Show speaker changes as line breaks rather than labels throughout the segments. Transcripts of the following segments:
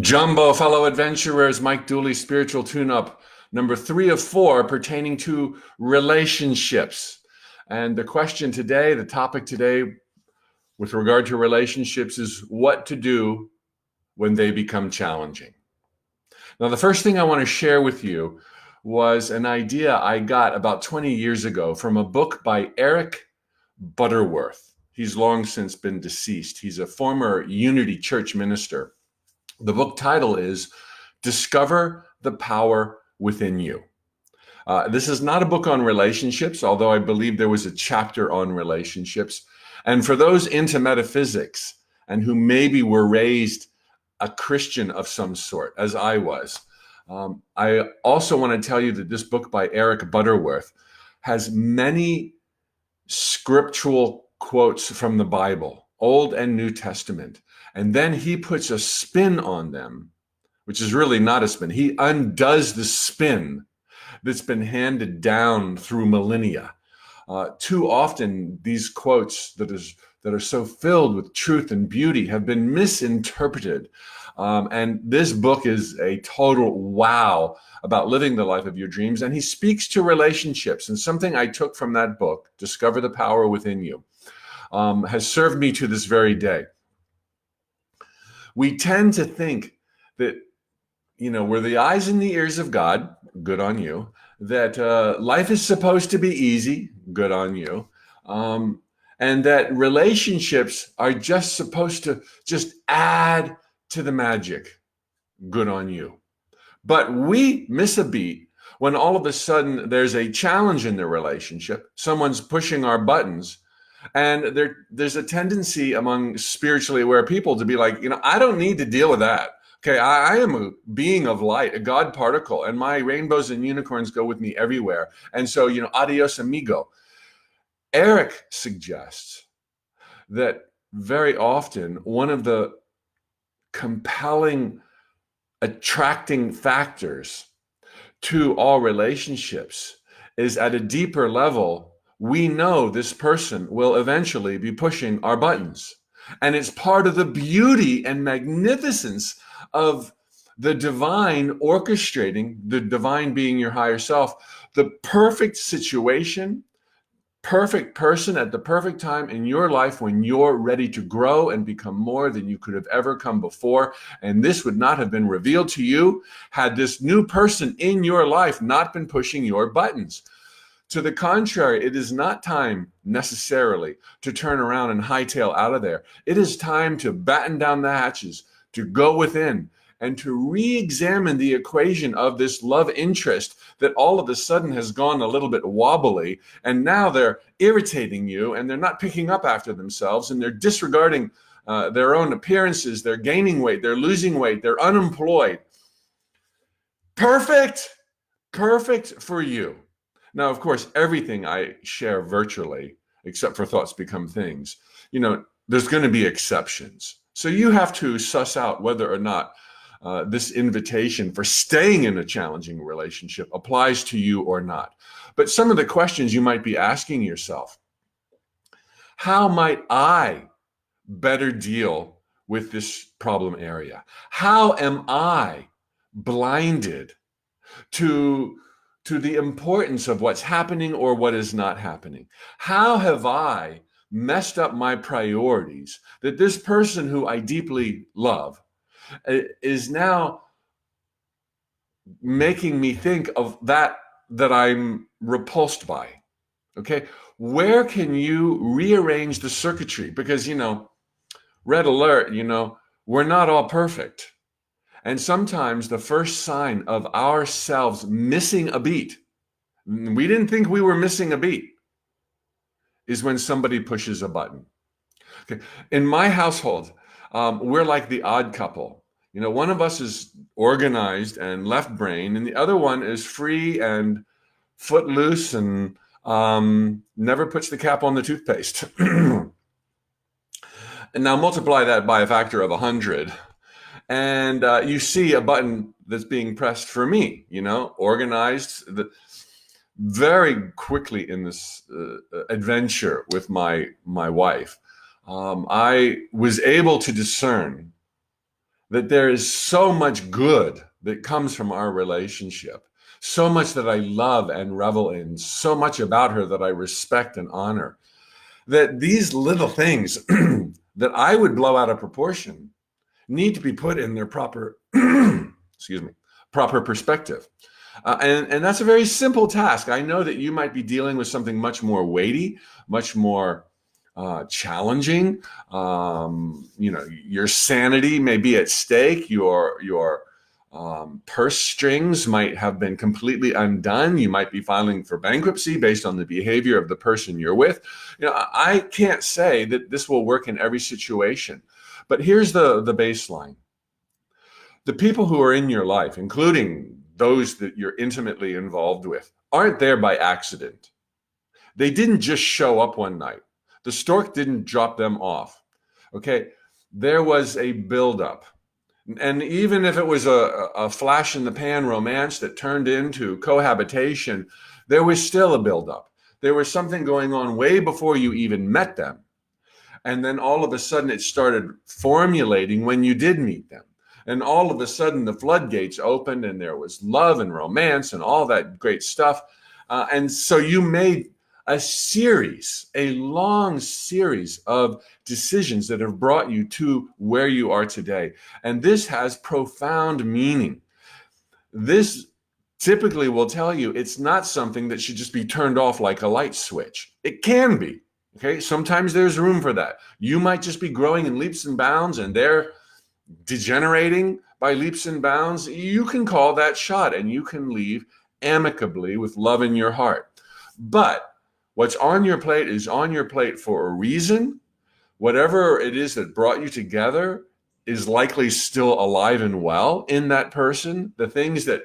Jumbo, fellow adventurers, Mike Dooley, spiritual tune-up, number 3 of 4, pertaining to relationships. And the question today, the topic today with regard to relationships is what to do when they become challenging. Now, the first thing I want to share with you was an idea I got about 20 years ago from a book by Eric Butterworth. He's long since been deceased. He's a former Unity Church minister. The book title is Discover the Power Within You. This is not a book on relationships, although I believe there was a chapter on relationships. And for those into metaphysics and who maybe were raised a Christian of some sort, as I was, I also want to tell you that this book by Eric Butterworth has many scriptural quotes from the Bible, Old and New Testament. And then he puts a spin on them, which is really not a spin. He undoes the spin that's been handed down through millennia. Too often, these quotes that are so filled with truth and beauty have been misinterpreted. And this book is a total wow about living the life of your dreams. And he speaks to relationships. And something I took from that book, Discover the Power Within You, has served me to this very day. We tend to think that, we're the eyes and the ears of God, good on you, that life is supposed to be easy, good on you, and that relationships are just supposed to just add to the magic, good on you. But we miss a beat when all of a sudden there's a challenge in the relationship, someone's pushing our buttons, and there's a tendency among spiritually aware people to be like, I don't need to deal with that. Okay, I am a being of light, a God particle, and my rainbows and unicorns go with me everywhere. And so, adios amigo. Eric suggests that very often one of the compelling, attracting factors to all relationships is at a deeper level, we know this person will eventually be pushing our buttons. And it's part of the beauty and magnificence of the divine orchestrating, the divine being your higher self, the perfect situation, perfect person at the perfect time in your life when you're ready to grow and become more than you could have ever come before. And this would not have been revealed to you had this new person in your life not been pushing your buttons. To the contrary, it is not time necessarily to turn around and hightail out of there. It is time to batten down the hatches, to go within, and to re-examine the equation of this love interest that all of a sudden has gone a little bit wobbly, and now they're irritating you, and they're not picking up after themselves, and they're disregarding their own appearances, they're gaining weight, they're losing weight, they're unemployed. Perfect for you. Now, of course, everything I share virtually, except for Thoughts Become Things, there's going to be exceptions. So you have to suss out whether or not this invitation for staying in a challenging relationship applies to you or not. But some of the questions you might be asking yourself: how might I better deal with this problem area? How am I blinded to the importance of what's happening or what is not happening? How have I messed up my priorities that this person who I deeply love is now making me think of that I'm repulsed by? Okay, where can you rearrange the circuitry? Because, red alert, we're not all perfect. And sometimes the first sign of ourselves missing a beat, we didn't think we were missing a beat, is when somebody pushes a button. Okay. In my household, we're like the odd couple. One of us is organized and left brain, and the other one is free and footloose and never puts the cap on the toothpaste. And now multiply that by a factor of 100. And you see a button that's being pressed for me, organized. Very quickly in this adventure with my wife, I was able to discern that there is so much good that comes from our relationship, so much that I love and revel in, so much about her that I respect and honor, that these little things that I would blow out of proportion need to be put in their proper, excuse me, proper perspective. And that's a very simple task. I know that you might be dealing with something much more weighty, much more challenging. Your sanity may be at stake. Your purse strings might have been completely undone. You might be filing for bankruptcy based on the behavior of the person you're with. I can't say that this will work in every situation, but here's the baseline. The people who are in your life, including those that you're intimately involved with, aren't there by accident. They didn't just show up one night. The stork didn't drop them off. Okay, there was a buildup. And even if it was a flash in the pan romance that turned into cohabitation, there was still a buildup. There was something going on way before you even met them. And then all of a sudden it started formulating when you did meet them. And all of a sudden the floodgates opened and there was love and romance and all that great stuff. And so you made a long series of decisions that have brought you to where you are today. And this has profound meaning. This typically will tell you it's not something that should just be turned off like a light switch. It can be. Okay, sometimes there's room for that. You might just be growing in leaps and bounds and they're degenerating by leaps and bounds. You can call that shot and you can leave amicably with love in your heart. But what's on your plate is on your plate for a reason. Whatever it is that brought you together is likely still alive and well in that person. The things that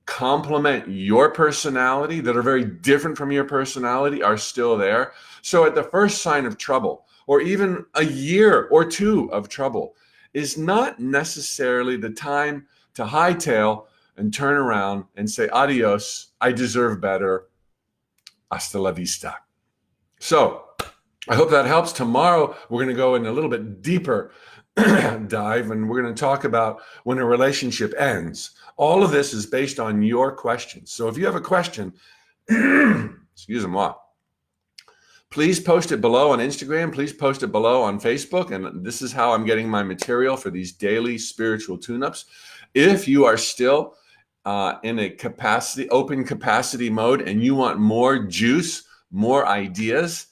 complement your personality, that are very different from your personality, are still there. So at the first sign of trouble, or even a year or two of trouble, is not necessarily the time to hightail and turn around and say, adios, I deserve better, hasta la vista. So I hope that helps. Tomorrow, we're going to go in a little bit deeper dive, and we're going to talk about when a relationship ends. All of this is based on your questions. So if you have a question, excuse me, please post it below on Instagram. Please post it below on Facebook. And this is how I'm getting my material for these daily spiritual tune-ups. If you are still in a open capacity mode, and you want more juice, more ideas,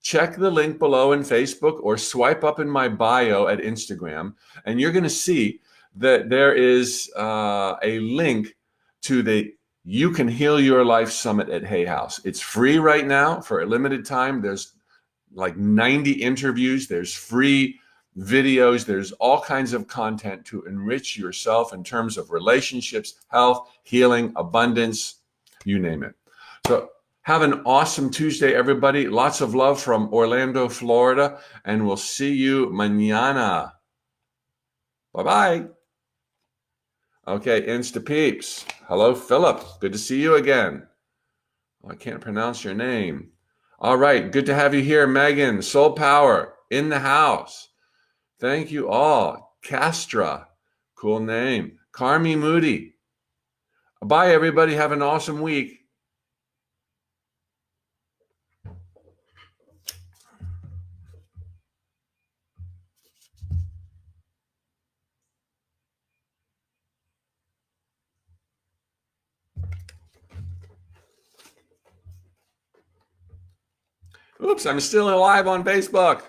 check the link below in Facebook or swipe up in my bio at Instagram, and you're going to see that there is a link to the You Can Heal Your Life Summit at Hay House. It's free right now for a limited time. There's like 90 interviews. There's free videos. There's all kinds of content to enrich yourself in terms of relationships, health, healing, abundance, you name it. So have an awesome Tuesday, everybody. Lots of love from Orlando, Florida, and we'll see you mañana. Bye-bye. Okay, Insta peeps. Hello, Philip. Good to see you again. I can't pronounce your name. All right, good to have you here, Megan. Soul Power in the house. Thank you all. Castra, cool name. Carmi Moody. Bye, everybody. Have an awesome week. Oops, I'm still alive on Facebook.